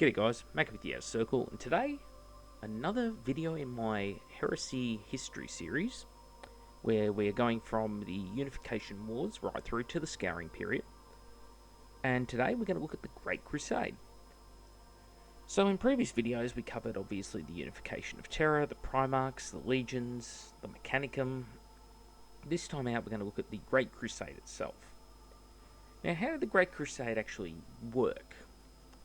G'day guys, Mac with the Outer Circle, and today, another video in my Heresy History series, where we are going from the Unification Wars right through to the Scouring period. And today we're going to look at the Great Crusade. So in previous videos we covered obviously the Unification of Terra, the Primarchs, the Legions, the Mechanicum. This time out we're going to look at the Great Crusade itself. Now how did the Great Crusade actually work?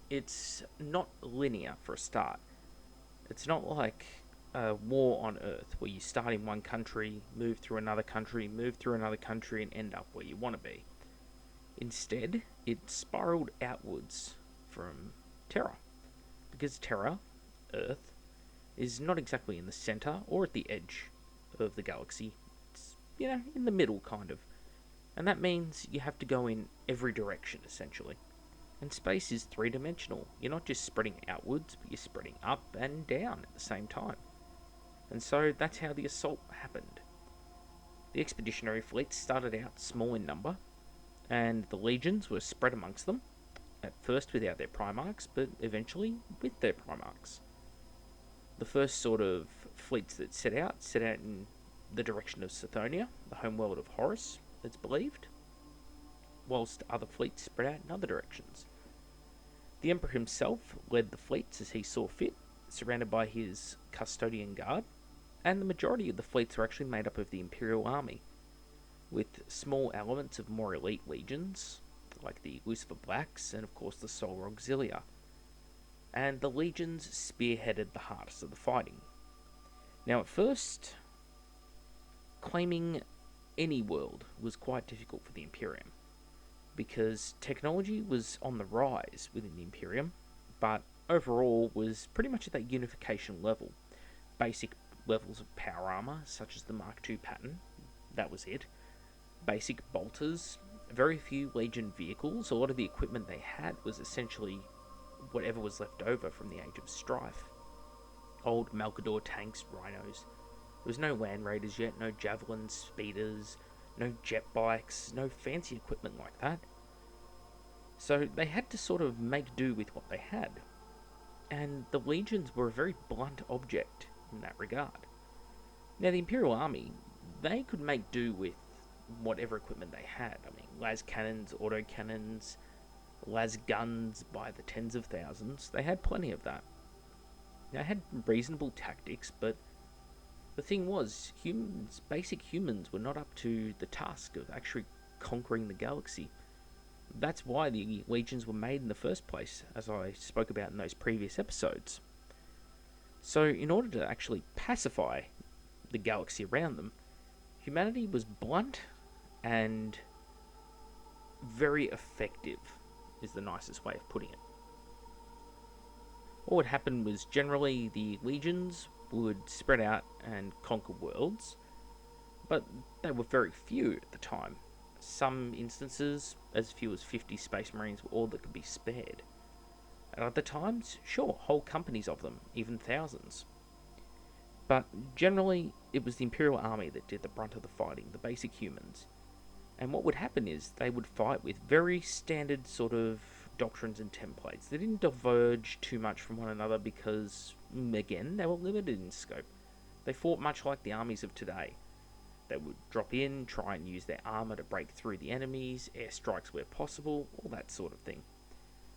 It's not linear for a start. It's not like a war on Earth where you start in one country, move through another country, and end up where you want to be. Instead, it spiraled outwards from Terra. Because Terra, Earth, is not exactly in the center or at the edge of the galaxy. It's, in the middle, kind of. And that means you have to go in every direction, essentially. And space is three-dimensional. You're not just spreading outwards, but you're spreading up and down at the same time. And so that's how the assault happened. The expeditionary fleets started out small in number, and the legions were spread amongst them, at first without their Primarchs, but eventually with their Primarchs. The first sort of fleets that set out in the direction of Sithonia, the homeworld of Horus, it's believed, whilst other fleets spread out in other directions. The Emperor himself led the fleets as he saw fit, surrounded by his custodian guard, and the majority of the fleets were actually made up of the Imperial army, with small elements of more elite legions, like the Lucifer Blacks and of course the Solar Auxilia. And the legions spearheaded the hardest of the fighting. Now at first, claiming any world was quite difficult for the Imperium, because technology was on the rise within the Imperium, but overall was pretty much at that unification level. Basic levels of power armor, such as the Mark II pattern, that was it. Basic bolters, very few Legion vehicles. A lot of the equipment they had was essentially whatever was left over from the Age of Strife. Old Malkador tanks, rhinos. There was no Land Raiders yet, no javelins, speeders, no jet bikes, no fancy equipment like that. So they had to sort of make do with what they had. And the legions were a very blunt object in that regard. Now the Imperial Army, they could make do with whatever equipment they had. I mean, las cannons, autocannons, las guns by the tens of thousands. They had plenty of that. Now, they had reasonable tactics, but the thing was, basic humans, were not up to the task of actually conquering the galaxy. That's why the legions were made in the first place, as I spoke about in those previous episodes. So, in order to actually pacify the galaxy around them, humanity was blunt and very effective, is the nicest way of putting it. What would happen was generally the legions would spread out and conquer worlds, but they were very few at the time. Some instances, as few as 50 Space Marines were all that could be spared. At other times, sure, whole companies of them, even thousands. But generally, it was the Imperial Army that did the brunt of the fighting, the basic humans. And what would happen is they would fight with very standard sort of doctrines and templates. They didn't diverge too much from one another because, again, they were limited in scope. They fought much like the armies of today. They would drop in, try and use their armor to break through the enemies, airstrikes where possible, all that sort of thing.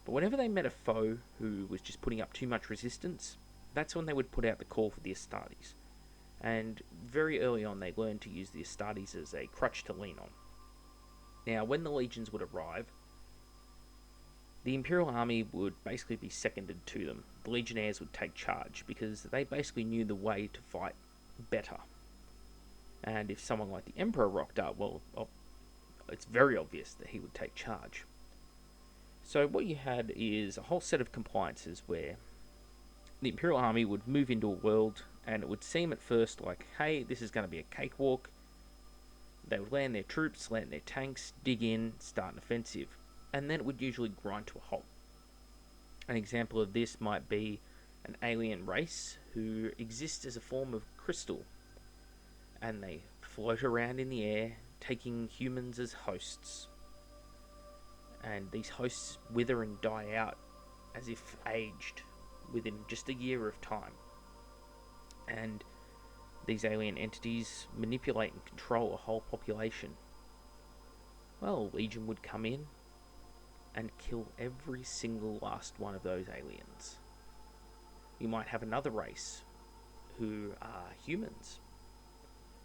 But whenever they met a foe who was just putting up too much resistance, that's when they would put out the call for the Astartes. And very early on they learned to use the Astartes as a crutch to lean on. Now, when the legions would arrive, the Imperial Army would basically be seconded to them. The Legionnaires would take charge, because they basically knew the way to fight better. And if someone like the Emperor rocked up, well, it's very obvious that he would take charge. So what you had is a whole set of compliances where the Imperial Army would move into a world, and it would seem at first like, hey, this is going to be a cakewalk. They would land their troops, land their tanks, dig in, start an offensive, and then it would usually grind to a halt. An example of this might be an alien race who exists as a form of crystal, and they float around in the air, taking humans as hosts. And these hosts wither and die out as if aged within just a year of time. And these alien entities manipulate and control a whole population. Well, Legion would come in and kill every single last one of those aliens. You might have another race who are humans.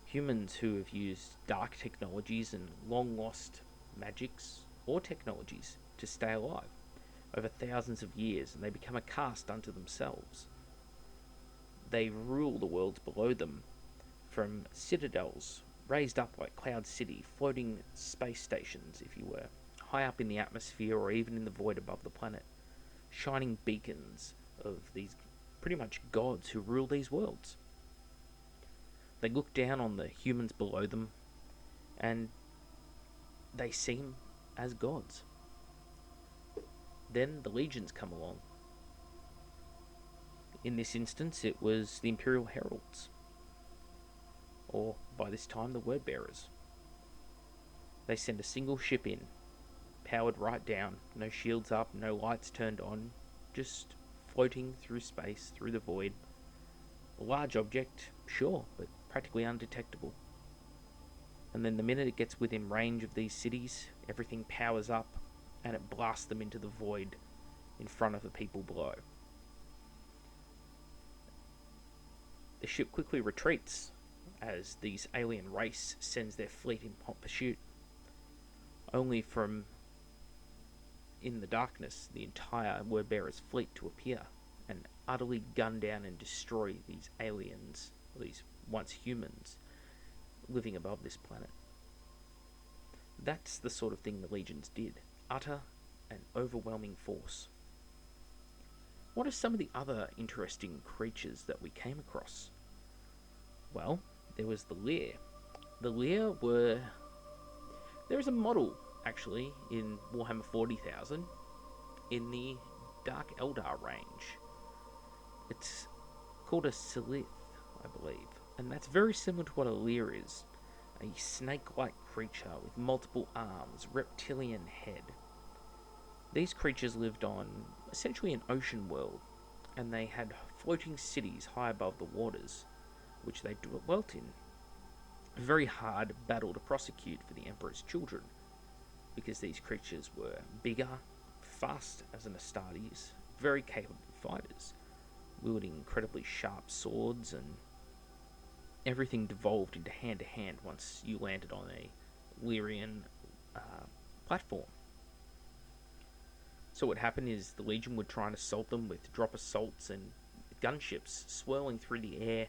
Humans who have used dark technologies and long lost magics or technologies to stay alive over thousands of years, and they become a caste unto themselves. They rule the worlds below them, from citadels raised up like Cloud City, floating space stations, if you were, high up in the atmosphere or even in the void above the planet, shining beacons of these pretty much gods who rule these worlds. They look down on the humans below them, and they seem as gods. Then the legions come along. In this instance, it was the Imperial Heralds, or by this time, the Word Bearers. They send a single ship in, powered right down, no shields up, no lights turned on, just floating through space, through the void. A large object, sure, but practically undetectable. And then the minute it gets within range of these cities, everything powers up and it blasts them into the void in front of the people below. The ship quickly retreats as these alien race sends their fleet in hot pursuit, only from in the darkness the entire Wordbearer's fleet to appear and utterly gun down and destroy these aliens, these once humans, living above this planet. That's the sort of thing the legions did. Utter and overwhelming force. What are some of the other interesting creatures that we came across? Well, there was the Lear. The Lear were... There is a model, actually, in Warhammer 40,000 in the Dark Eldar range. It's called a Silith, I believe, and that's very similar to what a Lear is. A snake-like creature with multiple arms, reptilian head. These creatures lived on essentially an ocean world, and they had floating cities high above the waters, which they dwelt in. A very hard battle to prosecute for the Emperor's children, because these creatures were bigger, fast as an Astartes, very capable fighters, wielding incredibly sharp swords, and everything devolved into hand-to-hand once you landed on a Lyrian platform. So what happened is the Legion would try and assault them with drop assaults and gunships swirling through the air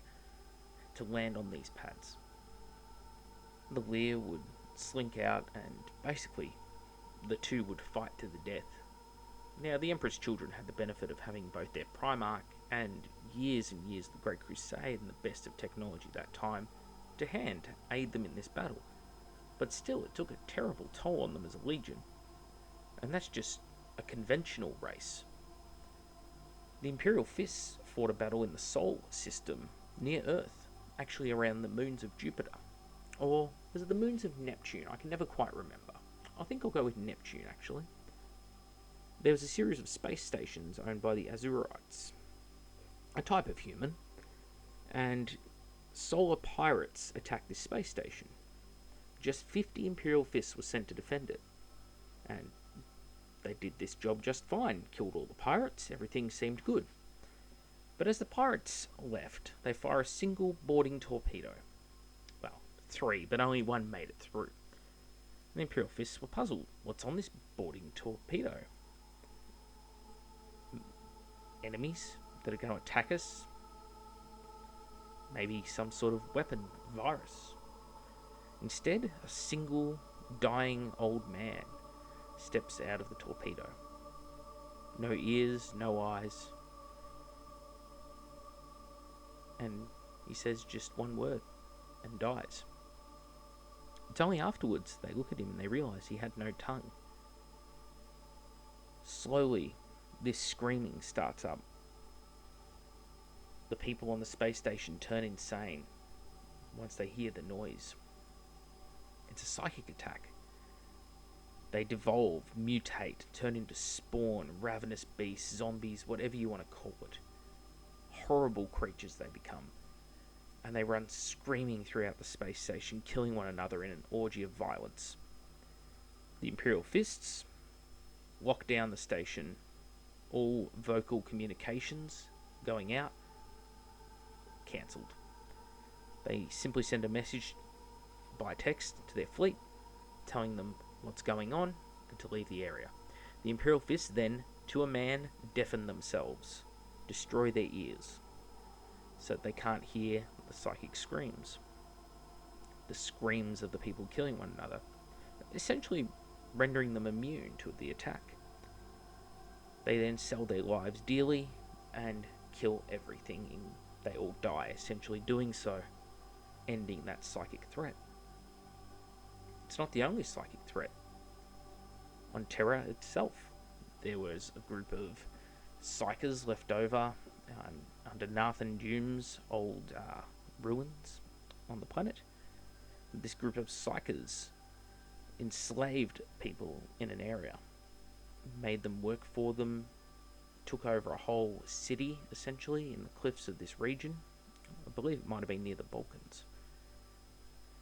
to land on these pads. The Lear would slink out, and basically the two would fight to the death. Now, the Emperor's children had the benefit of having both their Primarch and years of the Great Crusade and the best of technology that time to hand to aid them in this battle. But still, it took a terrible toll on them as a legion. And that's just a conventional race. The Imperial Fists fought a battle in the Sol system near Earth, actually around the moons of Jupiter. Or was it the moons of Neptune? I can never quite remember. I think I'll go with Neptune, actually. There was a series of space stations owned by the Azurites, a type of human, and solar pirates attacked this space station. Just 50 Imperial Fists were sent to defend it, and they did this job just fine, killed all the pirates, everything seemed good. But as the pirates left, they fire a single boarding torpedo. Well, 3, but only one made it through. The Imperial Fists were puzzled. What's on this boarding torpedo? Enemies that are going to attack us? Maybe some sort of weapon, virus. Instead, a single dying old man steps out of the torpedo. No ears, no eyes. And he says just one word and dies. It's only afterwards they look at him and they realise he had no tongue. Slowly, this screaming starts up. The people on the space station turn insane once they hear the noise. It's a psychic attack. They devolve, mutate, turn into spawn, ravenous beasts, zombies, whatever you want to call it. Horrible creatures they become. And they run screaming throughout the space station, killing one another in an orgy of violence. The Imperial Fists lock down the station. All vocal communications going out, cancelled. They simply send a message by text to their fleet, telling them what's going on and to leave the area. The Imperial Fists then, to a man, deafen themselves, destroy their ears, so that they can't hear the psychic screams. The screams of the people killing one another, essentially rendering them immune to the attack. They then sell their lives dearly and kill everything. They all die, essentially doing so, ending that psychic threat. It's not the only psychic threat. On Terra itself, there was a group of psychers left over under Nathan Dume's old ruins on the planet. This group of psychers enslaved people in an area, made them work for them, took over a whole city, essentially, in the cliffs of this region. I believe it might have been near the Balkans,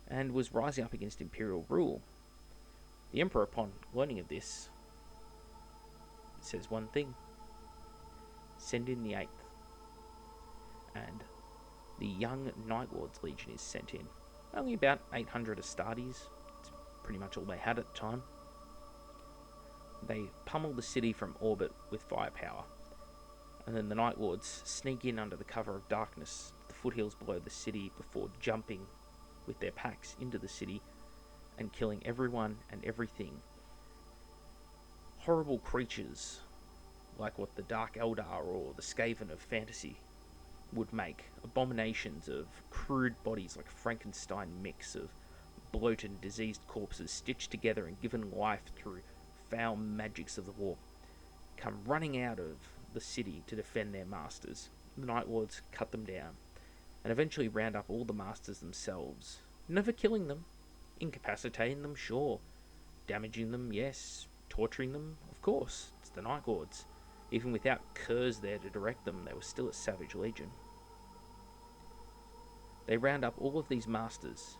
and was rising up against Imperial rule. The Emperor, upon learning of this, says one thing: send in the 8th. And the young Night Lords Legion is sent in. Only about 800 Astartes. It's pretty much all they had at the time. They pummel the city from orbit with firepower, and then the Night Lords sneak in under the cover of darkness to the foothills below the city before jumping with their packs into the city and killing everyone and everything. Horrible creatures like what the Dark Eldar or the Skaven of fantasy would make. Abominations of crude bodies like a Frankenstein mix of bloated and diseased corpses stitched together and given life through foul magics of the war, come running out of the city to defend their masters. The Night Lords cut them down and eventually round up all the masters themselves, never killing them, incapacitating them, sure, damaging them, yes, torturing them, of course. It's the Night Lords. Even without curs there to direct them, they were still a savage legion. They round up all of these masters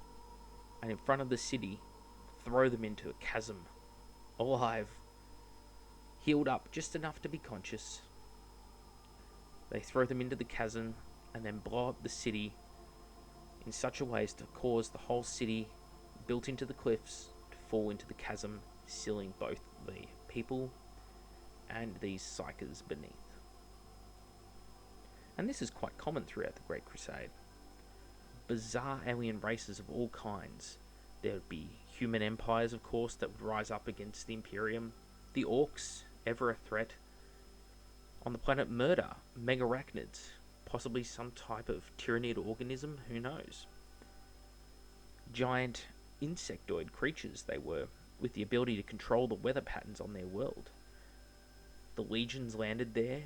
and in front of the city throw them into a chasm, alive, healed up just enough to be conscious. They throw them into the chasm and then blow up the city in such a way as to cause the whole city built into the cliffs to fall into the chasm, sealing both the people and these psychers beneath. And this is quite common throughout the Great Crusade. Bizarre alien races of all kinds. There would be human empires, of course, that would rise up against the Imperium. The Orcs, ever a threat. On the planet Murder, megarachnids, possibly some type of tyrannid organism, who knows. Giant insectoid creatures they were, with the ability to control the weather patterns on their world. The legions landed there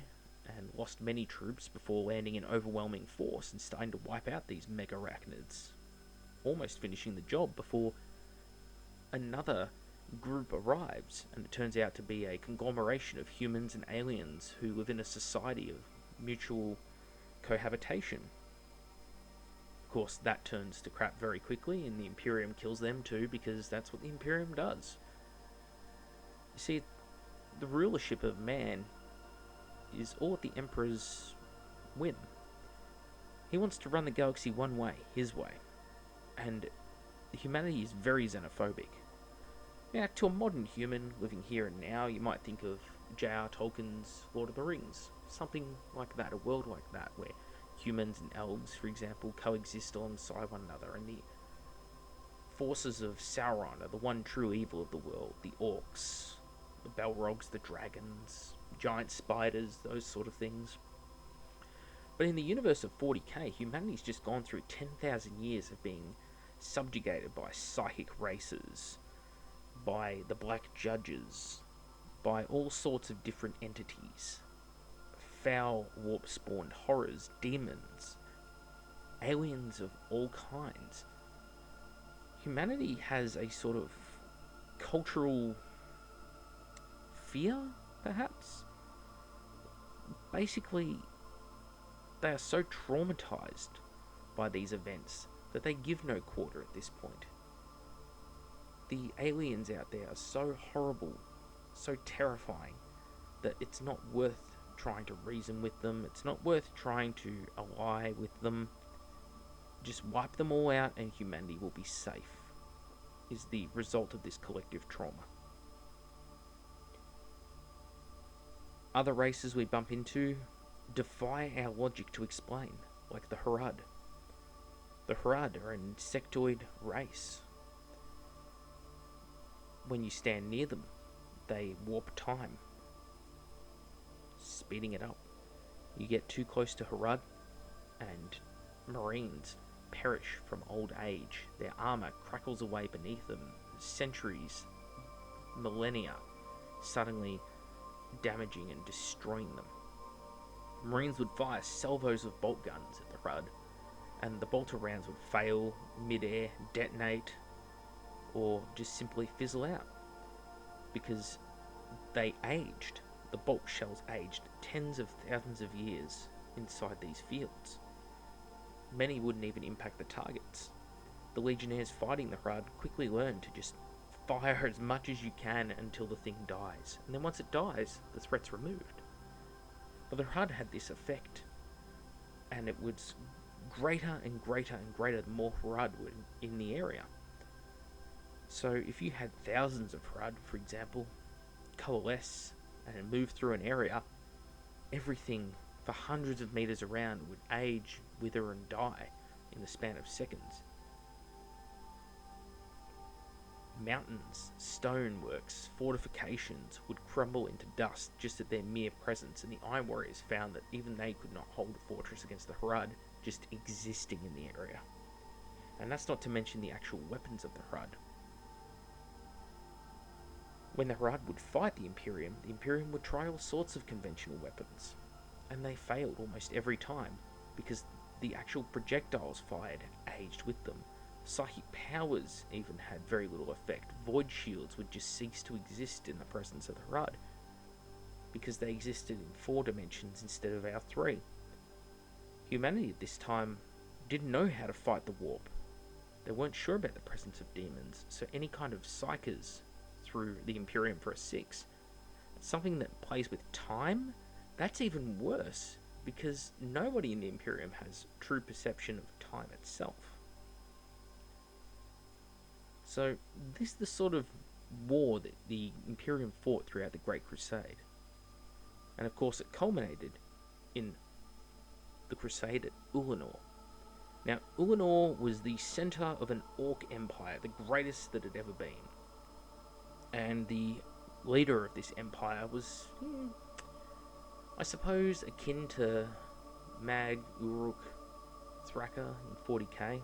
and lost many troops before landing in overwhelming force and starting to wipe out these megarachnids, almost finishing the job before another group arrives, and it turns out to be a conglomeration of humans and aliens who live in a society of mutual cohabitation. Of course, that turns to crap very quickly, and the Imperium kills them too, because that's what the Imperium does. You see, the rulership of man is all at the Emperor's whim. He wants to run the galaxy one way, his way, and humanity is very xenophobic. Now, to a modern human living here and now, you might think of J.R. Tolkien's Lord of the Rings, something like that, a world like that, where humans and elves, for example, coexist alongside one another, and the forces of Sauron are the one true evil of the world, the orcs, the Balrogs, the dragons, giant spiders, those sort of things. But in the universe of 40k, humanity's just gone through 10,000 years of being subjugated by psychic races, by the Black Judges, by all sorts of different entities. Foul, warp-spawned horrors, demons, aliens of all kinds. Humanity has a sort of cultural fear, perhaps. Basically, they are so traumatized by these events that they give no quarter at this point. The aliens out there are so horrible, so terrifying, that it's not worth trying to reason with them. It's not worth trying to ally with them. Just wipe them all out and humanity will be safe, is the result of this collective trauma. Other races we bump into defy our logic to explain, like the Harad. The Harad are an insectoid race. When you stand near them, they warp time, speeding it up. You get too close to Harad, and Marines perish from old age. Their armor crackles away beneath them. Centuries, millennia, suddenly damaging and destroying them. Marines would fire salvos of bolt guns at the Harad, and the bolter rounds would fail mid-air, detonate, or just simply fizzle out, because they aged. The bolt shells aged tens of thousands of years inside these fields. Many wouldn't even impact the targets. The legionnaires fighting the Harad quickly learn to just fire as much as you can until the thing dies, and then once it dies, the threat's removed. But the Harad had this effect, and it was greater and greater and greater the more Harad were in the area. So if you had thousands of Harad, for example, coalesce and move through an area, everything for hundreds of meters around would age, wither and die in the span of seconds. Mountains, stoneworks, fortifications would crumble into dust just at their mere presence, and the Iron Warriors found that even they could not hold a fortress against the Harad just existing in the area. And that's not to mention the actual weapons of the Harad. When the Harad would fight the Imperium would try all sorts of conventional weapons, and they failed almost every time, because the actual projectiles fired aged with them. Psychic powers even had very little effect. Void shields would just cease to exist in the presence of the Harad, because they existed in 4 dimensions instead of our 3. Humanity at this time didn't know how to fight the warp. They weren't sure about the presence of demons, so any kind of psychers through the Imperium for a 6, something that plays with time, that's even worse, because nobody in the Imperium has true perception of time itself. So this is the sort of war that the Imperium fought throughout the Great Crusade. And of course it culminated in the Crusade at Ulanor. Now, Ulanor was the centre of an Orc empire, the greatest that had ever been. And the leader of this empire was, I suppose, akin to Mag, Uruk, Thraka in 40k.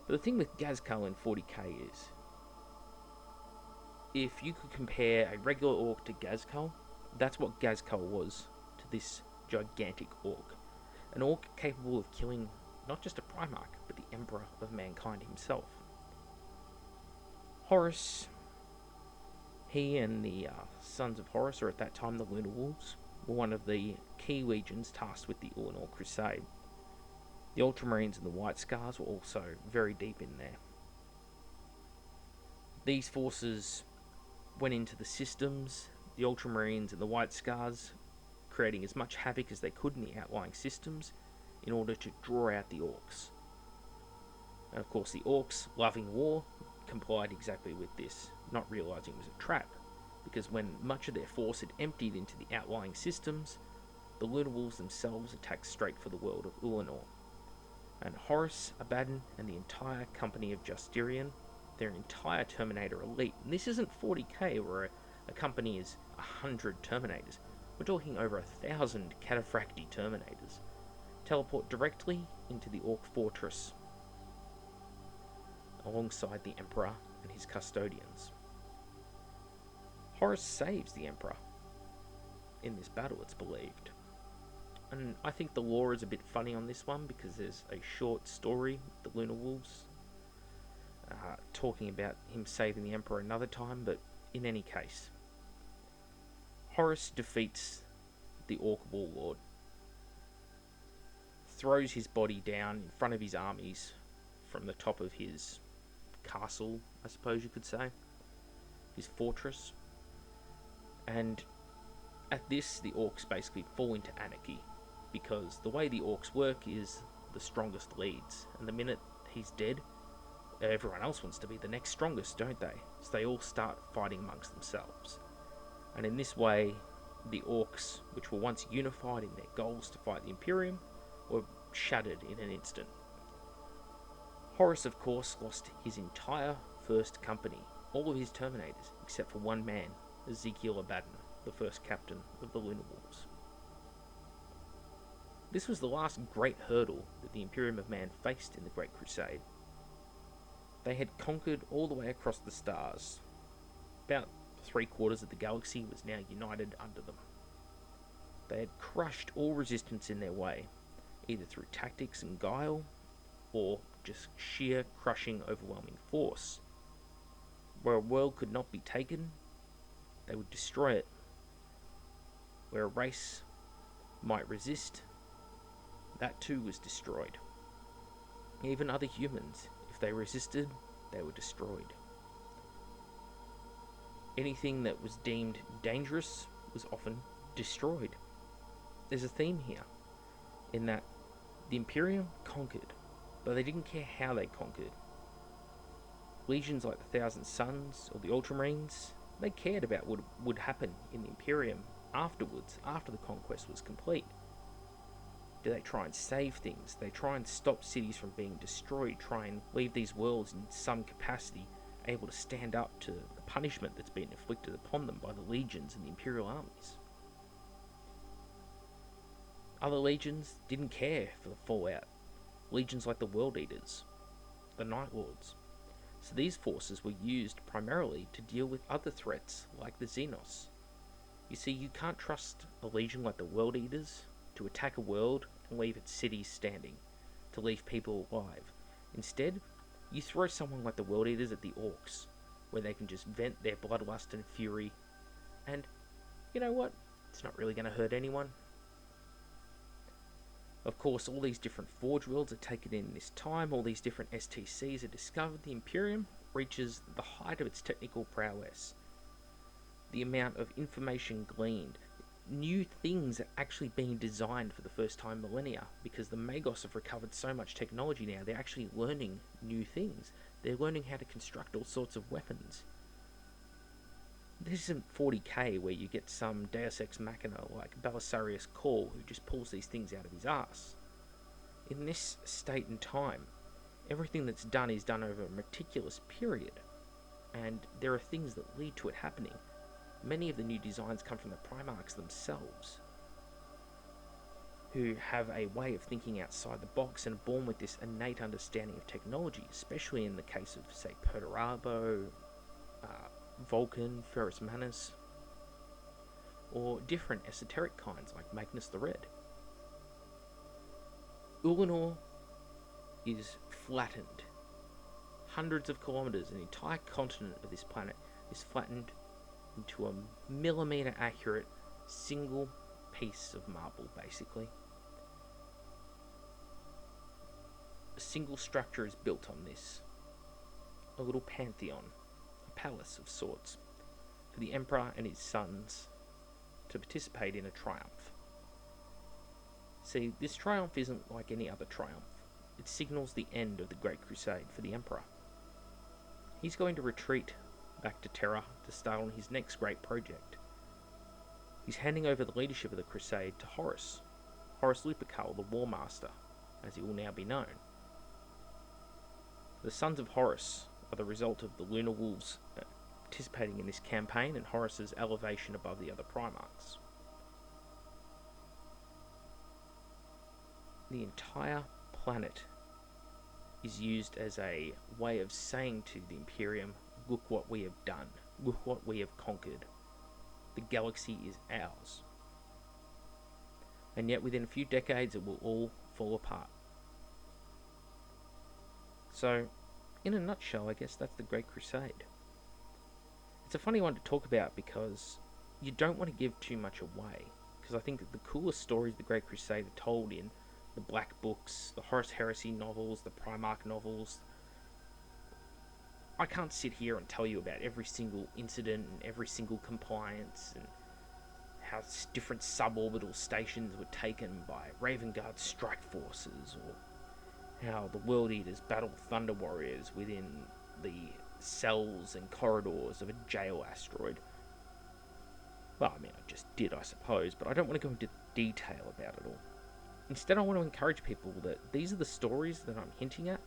But the thing with Ghazghkull in 40k is, if you could compare a regular Orc to Ghazghkull, that's what Ghazghkull was to this gigantic Orc. An Orc capable of killing not just a Primarch, but the Emperor of mankind himself. Horus, he and the Sons of Horus, or at that time the Lunar Wolves, were one of the key legions tasked with the Ulanor Crusade. The Ultramarines and the White Scars were also very deep in there. These forces went into the systems, the Ultramarines and the White Scars, creating as much havoc as they could in the outlying systems in order to draw out the Orcs. And of course the Orcs, loving war, complied exactly with this, not realising it was a trap, because when much of their force had emptied into the outlying systems, the Lunar Wolves themselves attacked straight for the world of Ulanor. And Horus, Abaddon, and the entire company of Justinian, their entire Terminator elite, and this isn't 40k where a company is 100 Terminators, we're talking over 1,000 Cataphracti Terminators, teleport directly into the Orc fortress alongside the Emperor and his custodians. Horus saves the Emperor in this battle, it's believed. And I think the lore is a bit funny on this one, because there's a short story, the Lunar Wolves, talking about him saving the Emperor another time, but in any case, Horus defeats the Orc warlord, throws his body down in front of his armies from the top of his castle, I suppose you could say, his fortress, and at this the Orcs basically fall into anarchy, because the way the Orcs work is the strongest leads, and the minute he's dead, everyone else wants to be the next strongest, don't they? So they all start fighting amongst themselves. And in this way, the Orcs, which were once unified in their goals to fight the Imperium, were shattered in an instant. Horus, of course, lost his entire first company, all of his Terminators, except for one man, Ezekiel Abaddon, the first captain of the Lunar Wolves. This was the last great hurdle that the Imperium of Man faced in the Great Crusade. They had conquered all the way across the stars. About 3/4 of the galaxy was now united under them. They had crushed all resistance in their way, either through tactics and guile, or just sheer crushing, overwhelming force. Where a world could not be taken, they would destroy it. Where a race might resist, that too was destroyed. Even other humans, if they resisted, they were destroyed. Anything that was deemed dangerous was often destroyed. There's a theme here, in that the Imperium conquered, but they didn't care how they conquered. Legions like the Thousand Sons or the Ultramarines, they cared about what would happen in the Imperium afterwards, after the conquest was complete. Do they try and save things? They try and stop cities from being destroyed, try and leave these worlds in some capacity able to stand up to the punishment that's been inflicted upon them by the legions and the Imperial armies. Other legions didn't care for the fallout. Legions like the World Eaters, the Night Lords. So these forces were used primarily to deal with other threats like the Xenos. You see, you can't trust a legion like the World Eaters to attack a world and leave its cities standing, to leave people alive. Instead, you throw someone like the World Eaters at the Orcs, where they can just vent their bloodlust and fury, and you know what? It's not really going to hurt anyone. Of course, all these different forge worlds are taken in this time, all these different STCs are discovered. The Imperium reaches the height of its technical prowess. The amount of information gleaned, new things are actually being designed for the first time millennia, because the Magos have recovered so much technology now. They're actually learning new things. They're learning how to construct all sorts of weapons. This isn't 40k where you get some Deus Ex Machina like Belisarius Cawl who just pulls these things out of his ass. In this state and time, everything that's done is done over a meticulous period, and there are things that lead to it happening. Many of the new designs come from the Primarchs themselves, who have a way of thinking outside the box and are born with this innate understanding of technology, especially in the case of, say, Perturabo, Vulcan, Ferrus Manus, or different esoteric kinds like Magnus the Red. Ulanor is flattened. Hundreds of kilometers, an entire continent of this planet is flattened into a millimeter accurate single piece of marble, basically. A single structure is built on this. A little pantheon, a palace of sorts, for the Emperor and his sons to participate in a triumph. See, this triumph isn't like any other triumph. It signals the end of the Great Crusade for the Emperor. He's going to retreat back to Terra to start on his next great project. He's handing over the leadership of the Crusade to Horus Lupercal, the War Master, as he will now be known. The sons of Horus are the result of the Lunar Wolves participating in this campaign and Horus's elevation above the other Primarchs. The entire planet is used as a way of saying to the Imperium, look what we have done, look what we have conquered. The galaxy is ours. And yet within a few decades it will all fall apart. So, in a nutshell, I guess that's the Great Crusade. It's a funny one to talk about because you don't want to give too much away, because I think that the coolest stories the Great Crusade are told in the Black Books, the Horus Heresy novels, the Primarch novels. I can't sit here and tell you about every single incident and every single compliance and how different suborbital stations were taken by Raven Guard strike forces, or how the World Eaters battle Thunder Warriors within the cells and corridors of a Jail asteroid. Well, I mean, I just did, I suppose, but I don't want to go into detail about it all. Instead, I want to encourage people that these are the stories that I'm hinting at.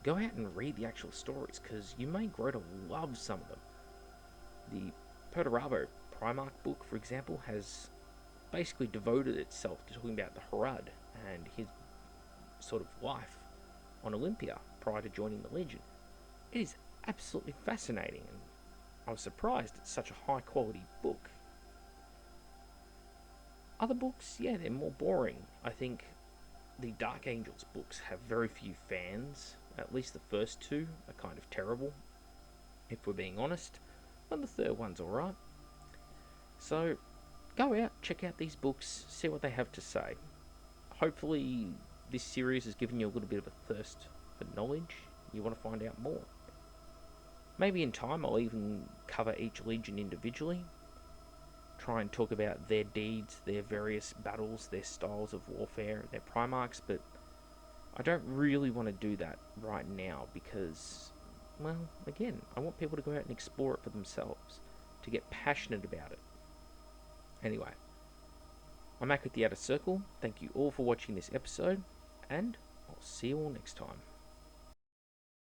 Go out and read the actual stories, because you may grow to love some of them. The Perturabo Primarch book, for example, has basically devoted itself to talking about the Harad and his sort of life on Olympia prior to joining the Legion. It is absolutely fascinating, and I was surprised it's such a high quality book. Other books, yeah, they're more boring. I think the Dark Angels books have very few fans. At least the first two are kind of terrible, if we're being honest, but the third one's alright. So, go out, check out these books, see what they have to say. Hopefully, this series has given you a little bit of a thirst for knowledge. You want to find out more. Maybe in time I'll even cover each legion individually, try and talk about their deeds, their various battles, their styles of warfare, their primarchs, but I don't really want to do that right now because, well, again, I want people to go out and explore it for themselves, to get passionate about it. Anyway, I'm Mac with the Outer Circle. Thank you all for watching this episode, and I'll see you all next time.